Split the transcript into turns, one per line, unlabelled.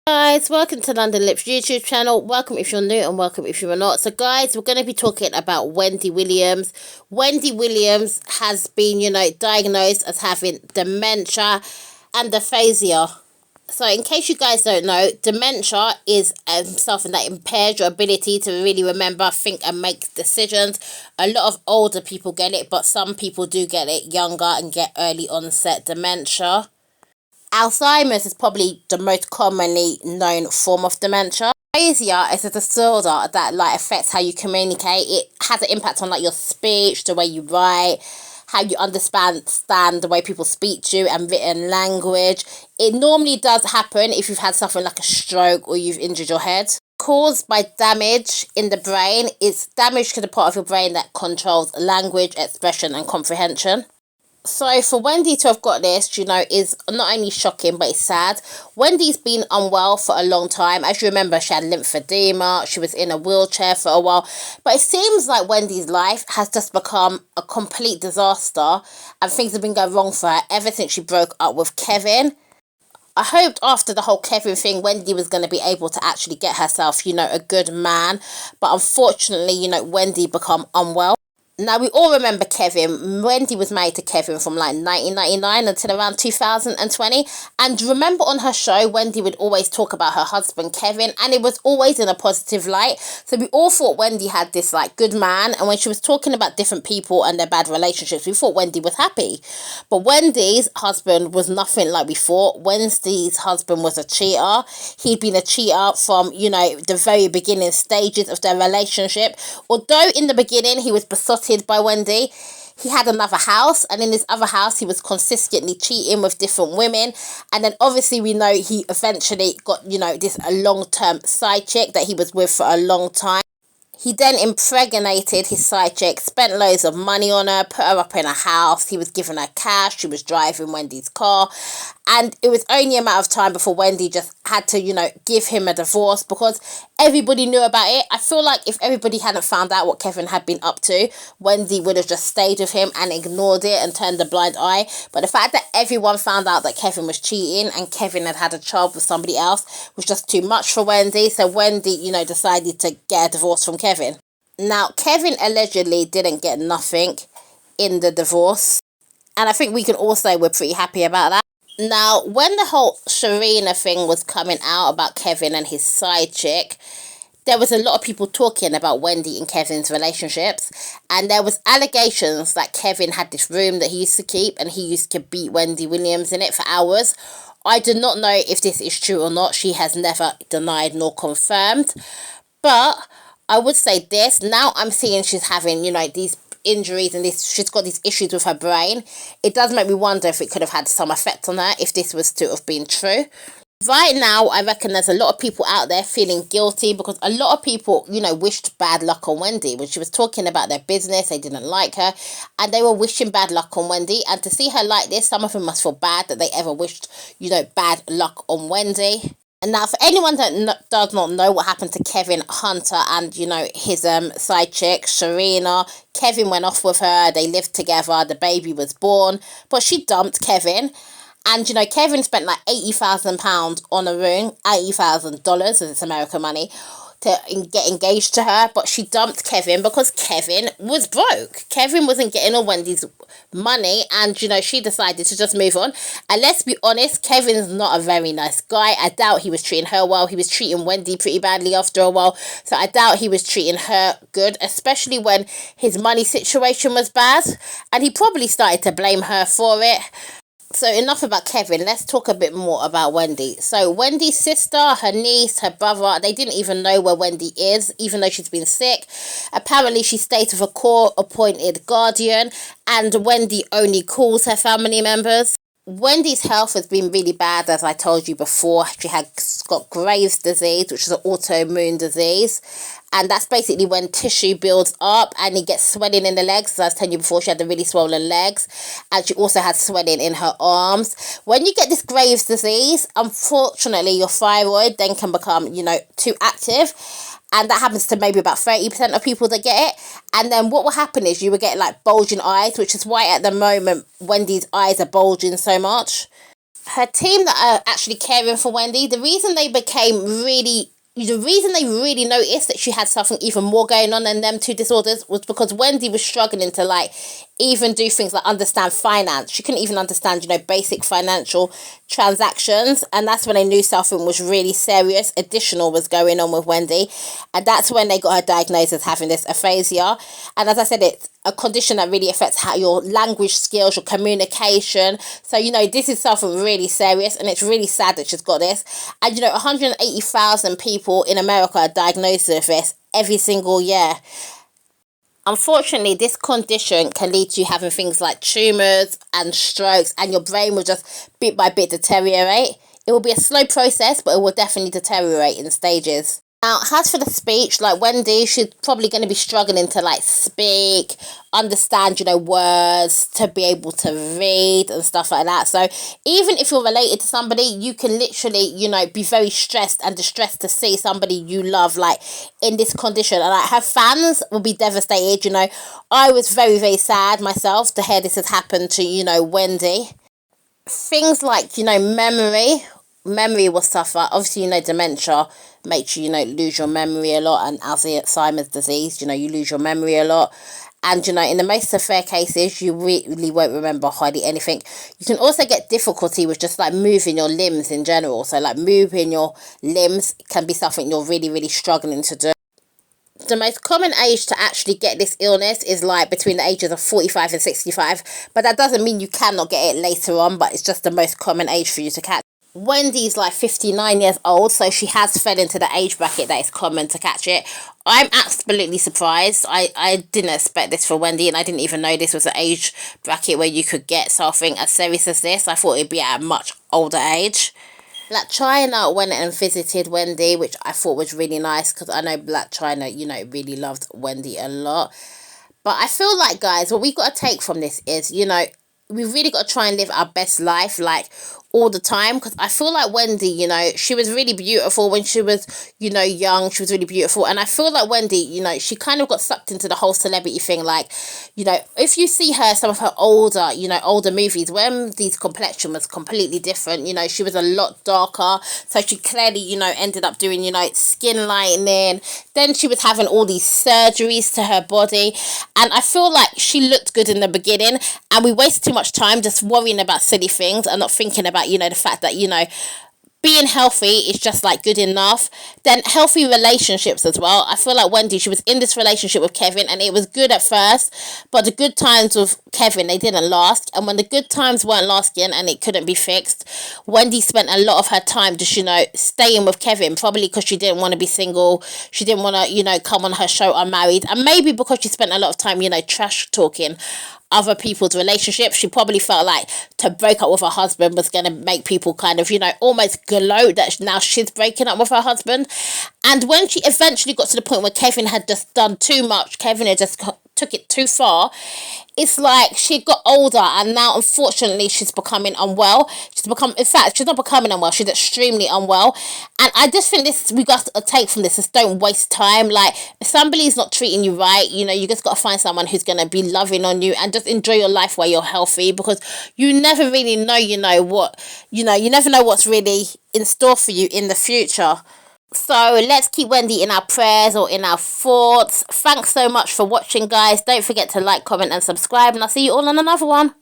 Guys, welcome to London Lips YouTube channel. Welcome if you're new and welcome if you're not. So guys, we're going to be talking about Wendy Williams. Wendy Williams has been, diagnosed as having dementia and aphasia. So in case you guys don't know, dementia is something that impairs your ability to really remember, think and make decisions. A lot of older people get it, but some people do get it younger and get early onset dementia. Alzheimer's is probably the most commonly known form of dementia. Aphasia is a disorder that affects how you communicate. It has an impact on your speech, the way you write, how you understand the way people speak to you, and written language. It normally does happen if you've had something like a stroke or you've injured your head. Caused by damage in the brain, it's damage to the part of your brain that controls language, expression and comprehension. So for Wendy to have got this, is not only shocking, but it's sad. Wendy's been unwell for a long time. As you remember, she had lymphedema. She was in a wheelchair for a while. But it seems like Wendy's life has just become a complete disaster. And things have been going wrong for her ever since she broke up with Kevin. I hoped after the whole Kevin thing, Wendy was going to be able to actually get herself, a good man. But unfortunately, Wendy become unwell. Now, we all remember Kevin. Wendy was married to Kevin from 1999 until around 2020. And remember on her show, Wendy would always talk about her husband, Kevin, and it was always in a positive light. So we all thought Wendy had this good man. And when she was talking about different people and their bad relationships, we thought Wendy was happy. But Wendy's husband was nothing like we thought. Wendy's husband was a cheater. He'd been a cheater from, the very beginning stages of their relationship. Although in the beginning he was besotted by Wendy, he had another house, and in this other house he was consistently cheating with different women. And then obviously we know he eventually got this long-term side chick that he was with for a long time. He then impregnated his side chick, spent loads of money on her, put her up in a house. He was giving her cash. She was driving Wendy's car. And it was only a matter of time before Wendy just had to, give him a divorce because everybody knew about it. I feel like if everybody hadn't found out what Kevin had been up to, Wendy would have just stayed with him and ignored it and turned a blind eye. But the fact that everyone found out that Kevin was cheating and Kevin had a child with somebody else was just too much for Wendy. So Wendy, decided to get a divorce from Kevin. Now, Kevin allegedly didn't get nothing in the divorce. And I think we can all say we're pretty happy about that. Now, when the whole Serena thing was coming out about Kevin and his side chick, there was a lot of people talking about Wendy and Kevin's relationships. And there was allegations that Kevin had this room that he used to keep and he used to beat Wendy Williams in it for hours. I do not know if this is true or not. She has never denied nor confirmed. But I would say this, now I'm seeing she's having, these injuries and she's got these issues with her brain. It does make me wonder if it could have had some effect on her if this was to have been true. Right now, I reckon there's a lot of people out there feeling guilty because a lot of people, wished bad luck on Wendy. When she was talking about their business, they didn't like her and they were wishing bad luck on Wendy. And to see her like this, some of them must feel bad that they ever wished, bad luck on Wendy. And now, for anyone that does not know what happened to Kevin Hunter and, his side chick, Serena, Kevin went off with her, they lived together, the baby was born, but she dumped Kevin. And, Kevin spent £80,000 on a ring, $80,000, as it's American money, to get engaged to her, but she dumped Kevin because Kevin was broke. Kevin wasn't getting all Wendy's money, and she decided to just move on. And let's be honest, Kevin's not a very nice guy. I doubt he was treating her well. He was treating Wendy pretty badly after a while, so I doubt he was treating her good, especially when his money situation was bad, and he probably started to blame her for it. So enough about Kevin, let's talk a bit more about Wendy. So Wendy's sister, her niece, her brother, they didn't even know where Wendy is, even though she's been sick. Apparently she stays with a court-appointed guardian, and Wendy only calls her family members. Wendy's health has been really bad, as I told you before. She had got Graves' disease, which is an autoimmune disease. And that's basically when tissue builds up and it gets swelling in the legs. As I was telling you before, she had the really swollen legs. And she also had swelling in her arms. When you get this Graves' disease, unfortunately, your thyroid then can become, too active. And that happens to maybe about 30% of people that get it. And then what will happen is you will get bulging eyes, which is why at the moment Wendy's eyes are bulging so much. her team that are actually caring for Wendy, the reason they really noticed that she had something even more going on than them two disorders was because Wendy was struggling to like even do things like understand finance. She couldn't even understand, basic financial transactions. And that's when they knew something was really serious, additional was going on with Wendy. And that's when they got her diagnosed as having this aphasia. And as I said, it's a condition that really affects how your language skills, your communication. So, this is something really serious, and it's really sad that she's got this. And, 180,000 people in America are diagnosed with this every single year. Unfortunately, this condition can lead to you having things like tumours and strokes, and your brain will just bit by bit deteriorate. It will be a slow process, but it will definitely deteriorate in stages. Now, as for the speech, like Wendy, she's probably going to be struggling to like speak, understand, words, to be able to read and stuff like that. So even if you're related to somebody, you can literally, be very stressed and distressed to see somebody you love like in this condition. And like her fans will be devastated. I was very, very sad myself to hear this has happened to, Wendy. Things like, memory will suffer. Obviously, dementia makes you, lose your memory a lot, and Alzheimer's disease, you lose your memory a lot. And, in the most severe cases, you really won't remember hardly anything. You can also get difficulty with just, like, moving your limbs in general. So, like, moving your limbs can be something you're really, really struggling to do. The most common age to actually get this illness is like between the ages of 45 and 65. But that doesn't mean you cannot get it later on, but it's just the most common age for you to catch. Wendy's like 59 years old, so she has fell into the age bracket that is common to catch it. I'm absolutely surprised. I didn't expect this for Wendy, and I didn't even know this was an age bracket where you could get something as serious as this. I thought it'd be at a much older age. Black China went and visited Wendy, which I thought was really nice because I know Black China, really loved Wendy a lot. But I feel like, guys, what we got to take from this is, we've really got to try and live our best life, like, all the time, because I feel like Wendy, she was really beautiful when she was, young. She was really beautiful, and I feel like Wendy, she kind of got sucked into the whole celebrity thing. Like, if you see her, some of her older movies, Wendy's complexion was completely different. She was a lot darker, so she clearly, ended up doing, skin lightening. Then she was having all these surgeries to her body, and I feel like she looked good in the beginning, and we wasted too much time just worrying about silly things and not thinking about, the fact that, being healthy is just like good enough. Then healthy relationships as well. I feel like Wendy, she was in this relationship with Kevin, and it was good at first, but the good times with Kevin, they didn't last. And when the good times weren't lasting and it couldn't be fixed, Wendy spent a lot of her time just, staying with Kevin, probably because she didn't want to be single. She didn't want to, come on her show unmarried. And maybe because she spent a lot of time, trash talking other people's relationships. She probably felt like to break up with her husband was going to make people kind of, almost gloat that now she's breaking up with her husband. And when she eventually got to the point where Kevin had just done too much, Kevin had just took it too far, it's like she got older, and now unfortunately she's becoming unwell. In fact, she's not becoming unwell, she's extremely unwell. And I just think this, we got to take from this is don't waste time. Like, if somebody's not treating you right, you just got to find someone who's going to be loving on you, and just enjoy your life while you're healthy, because you never really know, you never know what's really in store for you in the future. So let's keep Wendy in our prayers or in our thoughts. Thanks so much for watching, guys. Don't forget to like, comment and subscribe, and I'll see you all on another one.